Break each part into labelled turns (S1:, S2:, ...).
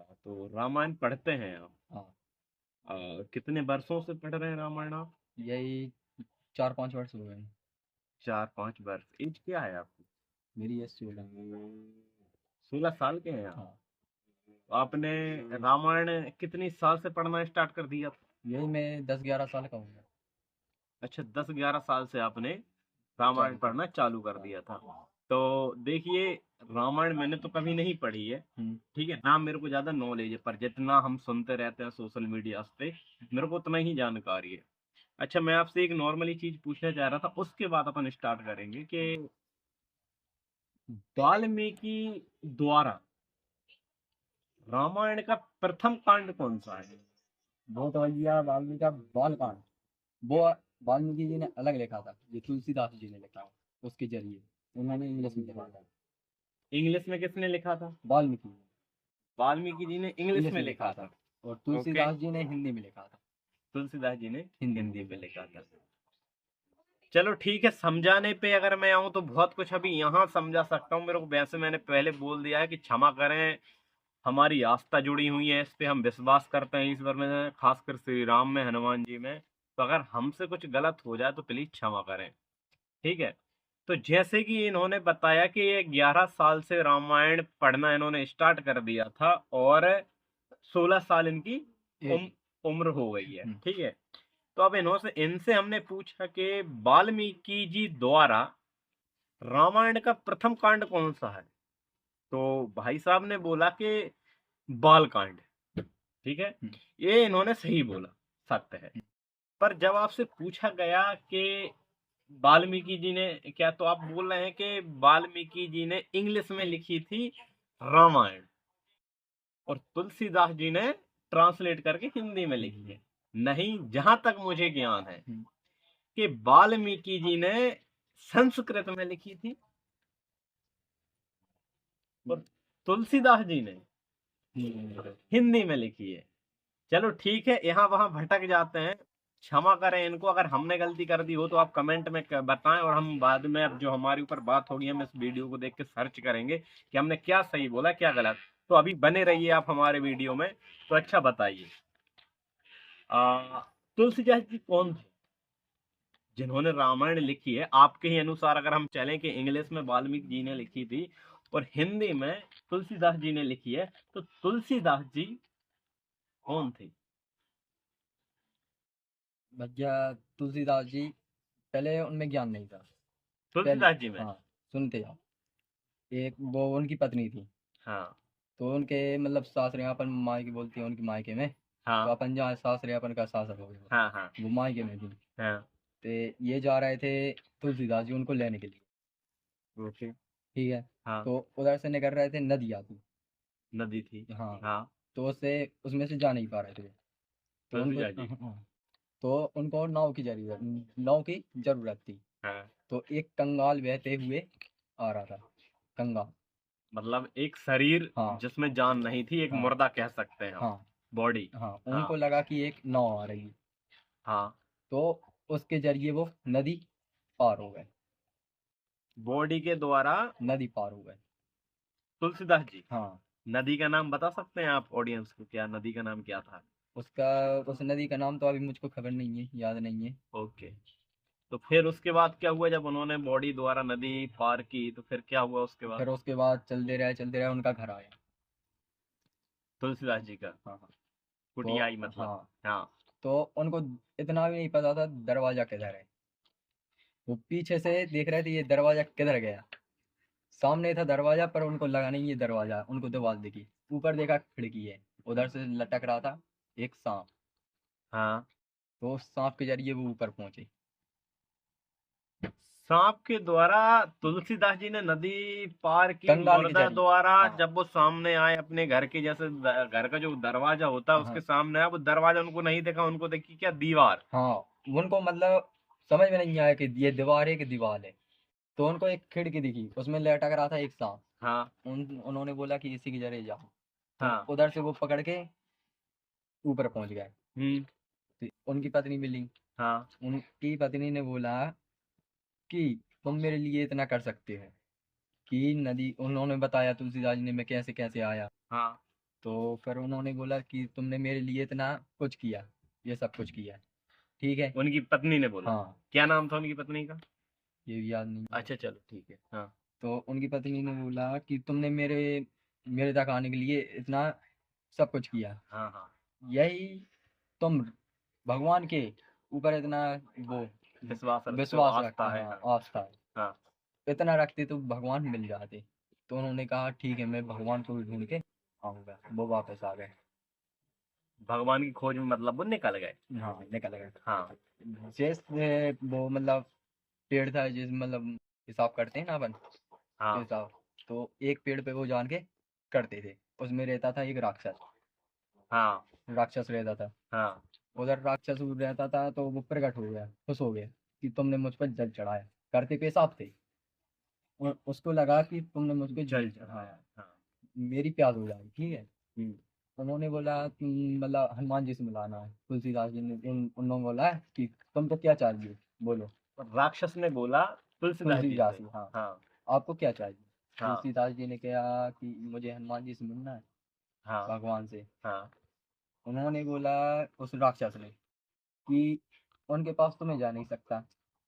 S1: तो रामायण पढ़ते हैं आप?
S2: हाँ।
S1: कितने वर्षों से पढ़ रहे हैं रामायण आप?
S2: यही 4-5 वर्ष हो गए हैं।
S1: 4-5 वर्ष। एज क्या है आपकी?
S2: मेरी एज 16।
S1: 16 साल के हैं आप?
S2: हाँ।
S1: आपने रामायण कितनी साल से पढ़ना स्टार्ट कर दिया था?
S2: यही मैं 10-11 साल का हूँ।
S1: अच्छा, 10-11 साल से आपने रामायण
S2: चालू कर।
S1: पढ़ना चालू कर दिया था। तो देखिए, रामायण मैंने तो कभी नहीं पढ़ी है।
S2: हम्म।
S1: ठीक है ना, मेरे को ज्यादा नॉलेज है, पर जितना हम सुनते रहते हैं सोशल मीडिया पे, मेरे को उतना ही जानकारी है। अच्छा, मैं आपसे एक नॉर्मली चीज पूछना चाह रहा था, उसके बाद अपन स्टार्ट करेंगे कि वाल्मीकि द्वारा रामायण का प्रथम कांड कौन सा है?
S2: वो तो भैया वाल्मीकि का बाल कांड। वो वाल्मीकि जी ने अलग लिखा था, ये तुलसीदास जी ने लिखा उसके जरिए। उन्होंने इंग्लिश में लिखा था।
S1: इंग्लिश में किसने लिखा था?
S2: वाल्मीकि ने
S1: वाल्मीकि जी ने इंग्लिश
S2: इंग्लिश
S1: में
S2: में लिखा
S1: लिखा
S2: था
S1: था।
S2: और
S1: ओके।
S2: तुलसीदास जी ने हिंदी में लिखा था।
S1: तुलसीदास जी ने
S2: हिंदी में
S1: हिंदी में
S2: लिखा
S1: लिखा था। चलो ठीक है, समझाने पे अगर मैं आऊं तो बहुत कुछ अभी यहाँ समझा सकता हूँ। मेरे को वैसे मैंने पहले बोल दिया है कि क्षमा करें, हमारी आस्था जुड़ी हुई है, इस पे हम विश्वास करते हैं ईश्वर में, खासकर श्री राम में, हनुमान जी में। तो अगर हमसे कुछ गलत हो जाए तो प्लीज क्षमा करें। ठीक है। तो जैसे कि इन्होंने बताया कि ये 11 साल से रामायण पढ़ना इन्होंने स्टार्ट कर दिया था, और 16 साल इनकी
S2: था।
S1: उम, उम्र हो गई है।
S2: हम्म।
S1: ठीक है। तो अब इनसे हमने पूछा कि वाल्मीकि जी द्वारा रामायण का प्रथम कांड कौन सा है? तो भाई साहब ने बोला कि बाल कांड। ठीक है।
S2: हम्म।
S1: ये इन्होंने सही बोला, सत्य है। पर जब आपसे पूछा गया कि वाल्मीकि जी ने क्या, तो आप बोल रहे हैं कि वाल्मीकि जी ने इंग्लिश में लिखी थी रामायण, और तुलसीदास जी ने ट्रांसलेट करके हिंदी में लिखी है। नहीं, जहां तक मुझे ज्ञान है
S2: हम्म।
S1: कि वाल्मीकि जी ने संस्कृत में लिखी थी, और तुलसीदास जी ने
S2: हम्म।
S1: हिंदी में लिखी है। चलो ठीक है, यहाँ वहां भटक जाते हैं, क्षमा करें इनको। अगर हमने गलती कर दी हो तो आप कमेंट में बताएं, और हम बाद में, अब जो हमारे ऊपर बात होगी, हम इस वीडियो को देख के सर्च करेंगे कि हमने क्या सही बोला क्या गलत। तो अभी बने रहिए आप हमारे वीडियो में। तो अच्छा बताइए, तुलसीदास जी कौन थे जिन्होंने रामायण लिखी है? आपके ही अनुसार अगर हम चलें कि इंग्लिश में वाल्मीकि जी ने लिखी थी और हिंदी में तुलसीदास जी ने लिखी है, तो तुलसीदास जी कौन थे?
S2: भैया तुलसीदास जी पहले उनमें ज्ञान नहीं था। पहले।
S1: तुलसीदास जी में?
S2: हाँ। सुनते आप। एक वो उनकी पत्नी थी।
S1: हाँ।
S2: तो उनके मतलब सासरे अपन मायके बोलती है उनकी मायके में। तो
S1: हाँ।
S2: अपन जहाँ सासरे अपन का सासर हो गया।
S1: हाँ। हाँ।
S2: वो मायके में थी।
S1: हाँ।
S2: तो ये जा रहे थे तुलसीदास जी उनको लेने के लिए।
S1: ओके।
S2: ठीक है।
S1: हाँ।
S2: तो उधर से निकल रहे थे, नदी आती।
S1: नदी थी।
S2: हाँ।
S1: हाँ।
S2: तो उससे उसमें से जा नहीं पा रहे थे। तो उनको
S1: तुलसीदास जी।
S2: हाँ, तो उनको नाव की जरूरत थी।
S1: हाँ।
S2: तो एक कंगाल बहते हुए आ रहा था। कंगाल।
S1: मतलब एक शरीर
S2: हाँ।
S1: जिसमें जान नहीं थी, एक
S2: हाँ।
S1: मुर्दा कह सकते हैं हम।
S2: हाँ।
S1: बॉडी।
S2: हाँ।
S1: हाँ।
S2: उनको लगा कि एक नाव आ रही है।
S1: हाँ।
S2: तो उसके जरिए वो नदी पार हो गए।
S1: बॉडी के द्वारा।
S2: नदी पार हो गए।
S1: तुलसीदास जी।
S2: हाँ।
S1: नदी का नाम बता सकते हैं आप ऑडियंस को, क्या नदी का नाम क्या था?
S2: उसका उस नदी का नाम तो अभी मुझको खबर नहीं है, याद नहीं है।
S1: ओके। तो फिर उसके बाद क्या हुआ, जब उन्होंने बॉडी द्वारा नदी पार की तो फिर क्या हुआ उसके बाद?
S2: फिर उसके बाद चलते रहे उनका घर आया।
S1: तुलसीदास जी का
S2: हाँ। हाँ। तो
S1: कुटियाई मतलब।
S2: हाँ।
S1: हाँ।
S2: तो उनको इतना भी नहीं पता था दरवाजा किधर है। वो पीछे से देख रहे थे ये दरवाजा किधर गया। सामने था दरवाजा पर उनको लगा नहीं ये दरवाजा, उनको दीवार दिखी। ऊपर देखा खिड़की है। उधर से लटक रहा था एक सांप।
S1: हाँ।
S2: तो उस सांप के जरिए वो ऊपर पहुंचे।
S1: सांप के द्वारा तुलसीदास जी ने नदी पार की,
S2: कंगाल के
S1: मुर्दा
S2: जरिए।
S1: द्वारा
S2: हाँ।
S1: जब वो सामने आए अपने घर के, जैसे घर का जो दरवाजा होता है उसके
S2: हाँ।
S1: सामने आया, वो दरवाजा उनको नहीं देखा, उनको देखी क्या, दीवार।
S2: हाँ। उनको मतलब समझ में नहीं आया कि ये दीवार है कि दीवार है। तो उनको एक खिड़की दिखी, उसमें लटक रहा था एक सांप।
S1: हाँ।
S2: उन्होंने बोला कि इसी के जरिए जाओ। तो
S1: हाँ।
S2: उधर से वो पकड़ के ऊपर पहुंच गए।
S1: हम्म।
S2: तो उनकी पत्नी मिली।
S1: हाँ।
S2: उनकी पत्नी ने बोला कि तुम मेरे लिए इतना कर सकते हो। कि नदी उन्होंने बताया तुलसीदास जी ने मैं कैसे कैसे आया।
S1: हाँ।
S2: तो फिर उन्होंने बोला कि तुमने मेरे लिए इतना कुछ किया, ये सब कुछ किया, ठीक है।
S1: उनकी पत्नी ने बोला?
S2: हाँ,
S1: क्या नाम था उनकी पत्नी का?
S2: ये भी याद नहीं है।
S1: अच्छा चलो ठीक है। हाँ
S2: तो उनकी पत्नी ने बोला कि तुमने मेरे मेरे तक आने के लिए इतना सब कुछ किया,
S1: हाँ हाँ।
S2: यही तुम भगवान के ऊपर इतना वो
S1: विश्वास रखते हो,
S2: विश्वास रखते
S1: आस्था
S2: हैं,
S1: है।
S2: हाँ,
S1: हाँ
S2: आस्था है,
S1: हाँ।
S2: इतना रखते तो भगवान मिल जाते। तो उन्होंने कहा ठीक है, मैं भगवान को भी ढूंढ के आऊंगा। वो वापस आ गए।
S1: भगवान की खोज में मतलब वो निकल गए।
S2: हाँ, निकल गए।
S1: हाँ
S2: जैसे वो मतलब पेड़ था, जिस मतलब हिसाब करते हैं ना अपन,
S1: हाँ
S2: हिसाब, तो एक पेड़ पे वो जान के करते थे। उसमें रहता था एक राक्षस,
S1: हाँ
S2: राक्षस रहता था।
S1: हाँ।
S2: उधर राक्षस रहता था, तो वो प्रकट हो गया, खुश हो गया कि तुमने मुझ पर जल चढ़ाया। करते पेशाब थे। उसको लगा कि तुमने मुझ पर
S1: जल
S2: जल
S1: चढ़ाया।
S2: चढ़ाया,
S1: हाँ।
S2: मेरी प्यास हो जाएगी, ठीक है।
S1: हम्म।
S2: उन्होंने बोला तुम मतलब हनुमान जी से मिलाना है। तुलसीदास जी ने उन्होंने बोला कि तुम तो क्या चाहिए, बोलो।
S1: और राक्षस ने बोला तुलसीदास जी
S2: तुलसीदास
S1: से?
S2: जी, हाँ,
S1: हाँ
S2: आपको क्या चाहिए।
S1: हाँ
S2: तुलसीदास जी ने कहा कि मुझे हनुमान जी से मिलना है,
S1: हाँ
S2: भगवान से।
S1: हाँ।
S2: उन्होंने बोला, उस राक्षस ने, कि उनके पास तो मैं जा नहीं सकता।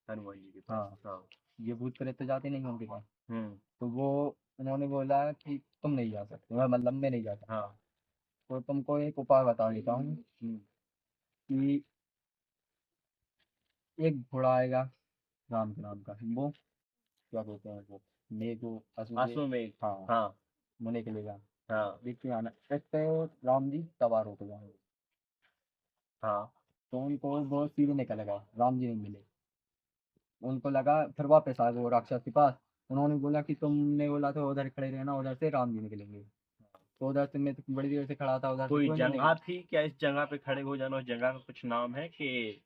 S1: हनुमान जी के पास?
S2: हाँ,
S1: हाँ।
S2: ये भूत प्रेत तो जाते नहीं उनके पास।
S1: हम्म।
S2: तो वो उन्होंने बोला कि तुम नहीं जा सकते, मतलब मैं नहीं जा सकता।
S1: हाँ।
S2: तो तुमको एक उपाय बता देता हूँ
S1: हम्म।
S2: कि एक घोड़ा आएगा राम के नाम का, वो क्या कहते हैं वो, मेघो असुर,
S1: अश्वमेध।
S2: हाँ,
S1: हाँ
S2: वो निकलेगा।
S1: हाँ
S2: देखते आना, इस पे राम जी सवार होके जाएंगे।
S1: हाँ।
S2: तो उनको वो सीधे निकल गए, राम जी नहीं मिले। उनको लगा, फिर वापस आ गए वो राक्षस के पास। उन्होंने बोला कि तुमने बोला था उधर खड़े रहना, उधर से राम जी निकलेंगे। तो उधर से मैं तो बड़ी देर से खड़ा था, उधर से
S1: कोई
S2: कोई नहीं
S1: जगह
S2: निकला।
S1: थी क्या इस जगह पे खड़े हो जाना? उस जगह का कुछ नाम है कि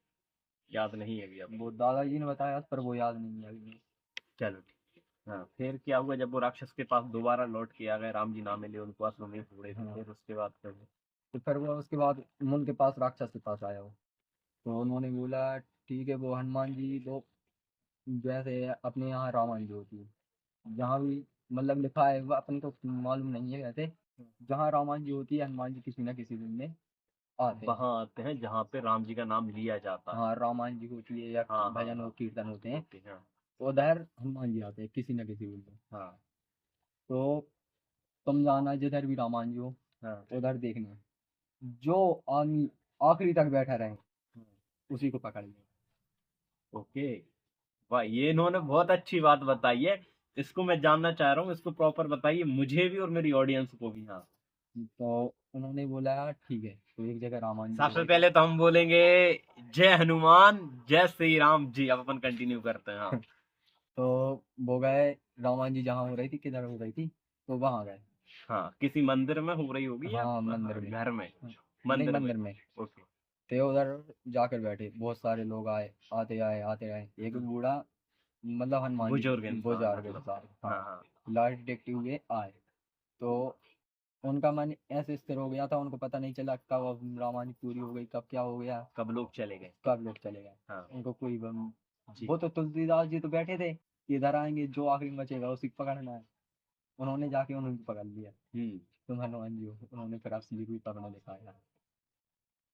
S1: याद नहीं है अभी
S2: वो
S1: आपको?
S2: दादाजी ने बताया, पर वो याद नहीं है अभी।
S1: चलो ठीक है। हाँ, फिर क्या हुआ जब वो राक्षस के पास दोबारा लौट के आ गए? राम जी ना मिले, उनको अश्वमेध घोड़े थे,
S2: हाँ,
S1: फिर उसके बाद फिर?
S2: तो फिर वो उसके बाद उनके पास, राक्षस के पास आया वो। तो उन्होंने बोला ठीक है, वो हनुमान जी तो जैसे अपने यहाँ रामायण जो होती है, जहाँ भी मतलब लिखा है, वो अपन को मालूम नहीं है वैसे, जहाँ रामायण जी होती है, हनुमान जी किसी न किसी दिन में आते हैं।
S1: वहां आते हैं जहाँ पे राम जी का नाम लिया जाता है।
S2: हाँ, रामायण जी होती है या
S1: हाँ हाँ
S2: भजन और
S1: हाँ।
S2: कीर्तन होते हैं,
S1: होती है।
S2: तो उधर हनुमान जी आते हैं किसी न किसी दिन में।
S1: हाँ
S2: तो तुम जाना जिधर भी रामायण जी हो,
S1: हाँ।
S2: उधर देखना, जो आदमी आखिरी तक बैठा रहे,
S1: हम्म,
S2: उसी को पकड़ लेना।
S1: ओके। वाह, ये इन्होंने बहुत अच्छी बात बताई है। इसको मैं जानना चाह रहा हूँ, इसको प्रॉपर बताइए मुझे भी और मेरी ऑडियंस को भी। हाँ।
S2: तो उन्होंने बोला ठीक है, तो एक जगह रामायण जी को
S1: सबसे
S2: लेके
S1: पहले तो हम बोलेंगे जय हनुमान जय श्री राम जी। अब अपन कंटिन्यू करते हैं। हाँ
S2: तो वो गए, रामायण जी जहाँ हो रही थी, किधर हो रही थी, तो वहां गए।
S1: हाँ। किसी मंदिर में हो रही होगी या
S2: हाँ, मंदिर में।
S1: घर में?
S2: नहीं,
S1: मंदिर में।
S2: मंदिर में।
S1: ओके।
S2: थे उधर जाकर बैठे, बहुत सारे लोग आए, आते आए आते आए, एक बूढ़ा, मतलब हनुमान जी
S1: बुजुर्ग
S2: के
S1: इंसान
S2: बुजुर्ग
S1: मतलब।
S2: इंसान,
S1: हाँ
S2: हाँ,
S1: हाँ।
S2: लाठ देखते हुए आए। तो उनका मन ऐसे स्थिर हो गया था, उनको पता नहीं चला कब अब रामायण पूरी हो गई, कब क्या हो गया,
S1: कब लोग चले गए?
S2: कब लोग चले गए।
S1: हाँ
S2: उनको कोई
S1: जी।
S2: वो तो तुलसीदास जी तो बैठे थे कि इधर आएंगे, जो आखिरी बचेगा उसी को पकड़ना है। उन्होंने जाके उन्होंने पकड़ लिया,
S1: हम्म।
S2: तुम हनुमान जी हो। उन्होंने फिर असली रूप अपना दिखाया।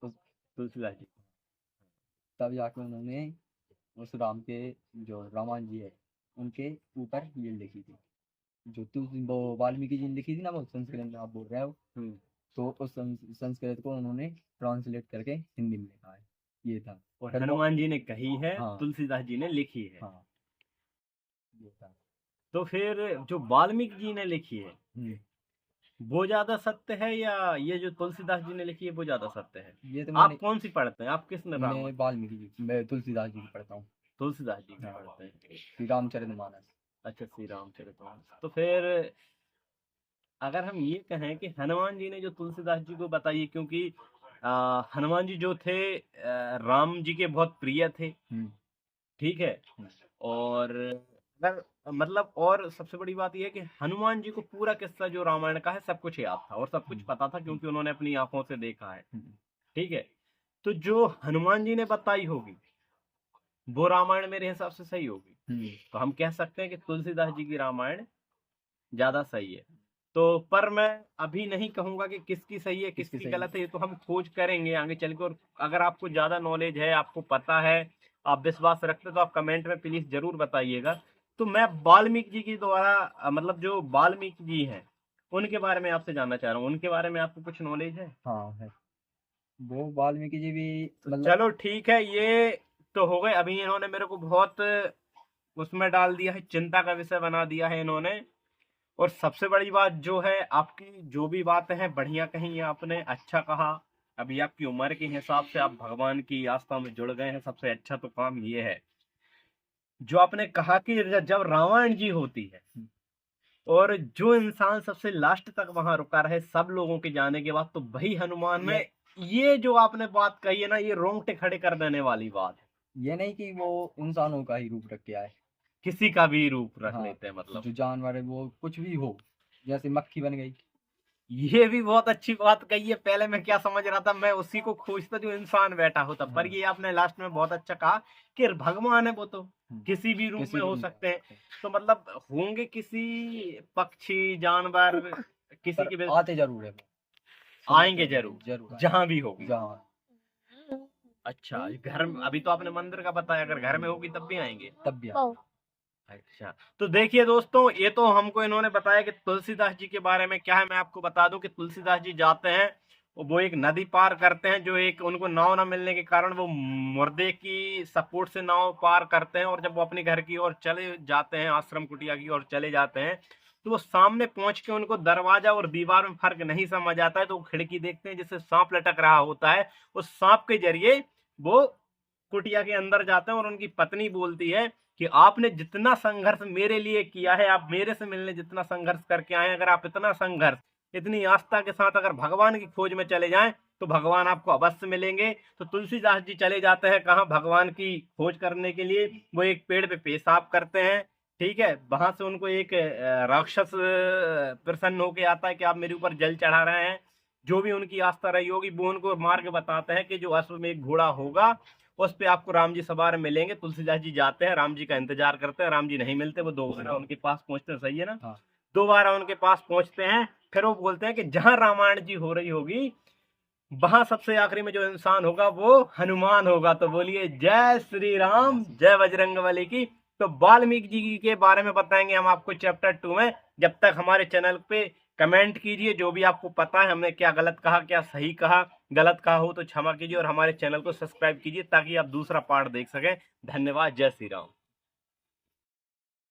S2: तो
S1: तुलसीदास जी।
S2: तब जाके उन्होंने उस राम के, जो रामायण जी है, उनके ऊपर ये लिखी थी, जो तुलसी वो वाल्मीकि जी ने लिखी थी ना, वो संस्कृत में आप बोल रहे हो।
S1: हम्म।
S2: तो उस संस्कृत को उन्होंने ट्रांसलेट करके हिंदी में लिखा है, ये था।
S1: और
S2: फिर वो,
S1: हनुमान जी ने कही है,
S2: हाँ,
S1: तुलसीदास जी ने लिखी है।
S2: हाँ, ये था।
S1: तो फिर जो वाल्मीकि जी ने लिखी है
S2: हम्म,
S1: वो ज्यादा सत्य है या ये जो तुलसीदास जी ने लिखी है वो ज्यादा सत्य है?
S2: ये तो
S1: आप
S2: मैंने,
S1: कौन सी पढ़ते हैं? आप किस ने राम?
S2: मैं वाल्मीकि जी, मैं तुलसीदास जी की पढ़ता हूँ।
S1: तुलसीदास जी की
S2: हाँ,
S1: पढ़ते हैं?
S2: श्री रामचरितमानस।
S1: अच्छा, श्री रामचरितमानस। तो फिर अगर हम ये कहें कि हनुमान जी ने जो तुलसीदास जी को बताई, क्योंकि हनुमान जी जो थे राम जी के बहुत प्रिय थे।
S2: हम्म,
S1: ठीक है।
S2: हम्म,
S1: और अगर मतलब, और सबसे बड़ी बात यह है कि हनुमान जी को पूरा किस्सा जो रामायण का है सब कुछ याद था और सब कुछ पता था, क्योंकि उन्होंने अपनी आंखों से देखा है।
S2: हम्म,
S1: ठीक है। तो जो हनुमान जी ने बताई होगी वो रामायण मेरे हिसाब से सही होगी।
S2: हम्म,
S1: तो हम कह सकते हैं कि तुलसीदास जी की रामायण ज्यादा सही है। तो पर मैं अभी नहीं कहूंगा कि किसकी सही है
S2: किसकी
S1: किसकी
S2: सही
S1: गलत है, ये तो हम खोज करेंगे आगे चल के। और अगर आपको ज्यादा नॉलेज है, आपको पता है, आप विश्वास रखते हो, तो आप कमेंट में प्लीज जरूर बताइएगा। तो मैं वाल्मीकि जी के द्वारा मतलब जो वाल्मीकि जी हैं उनके बारे में आपसे जानना चाह रहा हूँ, उनके बारे में आपको कुछ नॉलेज है?
S2: हाँ है। वो वाल्मीकि जी भी
S1: तो
S2: मतलब
S1: चलो ठीक है, ये तो हो गए। अभी इन्होंने मेरे को बहुत उसमें डाल दिया है, चिंता का विषय बना दिया है इन्होंने। और सबसे बड़ी बात जो है, आपकी जो भी बातें हैं बढ़िया कही है आपने, अच्छा कहा। अभी आपकी उम्र के हिसाब से आप भगवान की आस्था में जुड़ गए हैं, सबसे अच्छा तो काम ये है। जो आपने कहा कि जब रावण जी होती है और जो इंसान सबसे लास्ट तक वहां रुका रहे सब लोगों के जाने के बाद, तो वही हनुमान में। ये जो आपने बात कही है ना, ये रोंगटे खड़े कर देने वाली बात है।
S2: ये नहीं कि वो इंसानों का ही रूप रख के आए।
S1: किसी का भी रूप रख
S2: हाँ,
S1: लेते हैं मतलब।
S2: जो जानवर है वो कुछ भी हो, जैसे मक्खी बन गई।
S1: ये भी बहुत अच्छी बात कही है। पहले मैं क्या समझ रहा था, मैं उसी को खोजता जो इंसान बैठा होता, पर
S2: हाँ।
S1: ये आपने लास्ट में बहुत अच्छा कहा कि भगवान है वो तो किसी भी रूप
S2: किसी
S1: में
S2: भी
S1: हो
S2: रूप
S1: सकते हैं। तो मतलब होंगे किसी पक्षी जानवर, किसी
S2: पर
S1: के भी
S2: आते जरूर है वो।
S1: आएंगे जरूर,
S2: जरूर
S1: जहां भी होगी।
S2: जहाँ
S1: अच्छा, घर अभी तो आपने मंदिर का बताया, अगर घर में होगी तब भी आएंगे।
S2: तब भी
S1: अच्छा, तो देखिए दोस्तों, ये तो हमको इन्होंने बताया कि तुलसीदास जी के बारे में क्या है। मैं आपको बता दूं कि तुलसीदास जी जाते हैं, वो एक नदी पार करते हैं, जो एक उनको नाव ना मिलने के कारण वो मुर्दे की सपोर्ट से नाव पार करते हैं। और जब वो अपने घर की ओर चले जाते हैं, आश्रम कुटिया की ओर चले जाते हैं, तो वो सामने पहुंच के उनको दरवाजा और दीवार में फर्क नहीं समझ आता है, तो वो खिड़की देखते हैं जिससे सांप लटक रहा होता है। उस सांप के जरिए वो कुटिया के अंदर जाते हैं, और उनकी पत्नी बोलती है कि आपने जितना संघर्ष मेरे लिए किया है, आप मेरे से मिलने जितना संघर्ष करके आए हैं, अगर आप इतना संघर्ष इतनी आस्था के साथ अगर भगवान की खोज में चले जाएं, तो भगवान आपको अवश्य मिलेंगे। तो तुलसीदास जी चले जाते हैं कहाँ, भगवान की खोज करने के लिए। वो एक पेड़ पे पेशाब करते हैं, ठीक है। वहां से उनको एक राक्षस प्रसन्न होके आता है कि आप मेरे ऊपर जल चढ़ा रहे हैं। जो भी उनकी आस्था रही होगी, वो उनको मार्ग बताते हैं कि जो अश्व में एक घोड़ा होगा, उस पे आपको राम जी सवार मिलेंगे। तुलसीदास जी जाते हैं, राम जी का इंतजार करते हैं, राम जी नहीं मिलते। वो दोबारा उनके पास पहुंचते हैं, सही है ना?
S2: हाँ।
S1: दोबारा उनके पास पहुंचते हैं, फिर वो बोलते हैं कि जहां रामायण जी हो रही होगी, वहां सबसे आखिरी में जो इंसान होगा वो हनुमान होगा। तो बोलिए जय श्री राम, जय बजरंगबली की। तो वाल्मीकि जी के बारे में बताएंगे हम आपको चैप्टर 2 में। जब तक हमारे चैनल पे कमेंट कीजिए, जो भी आपको पता है हमने क्या गलत कहा, क्या सही कहा। गलत कहा हो तो क्षमा कीजिए, और हमारे चैनल को सब्सक्राइब कीजिए ताकि आप दूसरा पार्ट देख सकें। धन्यवाद, जय श्री राम।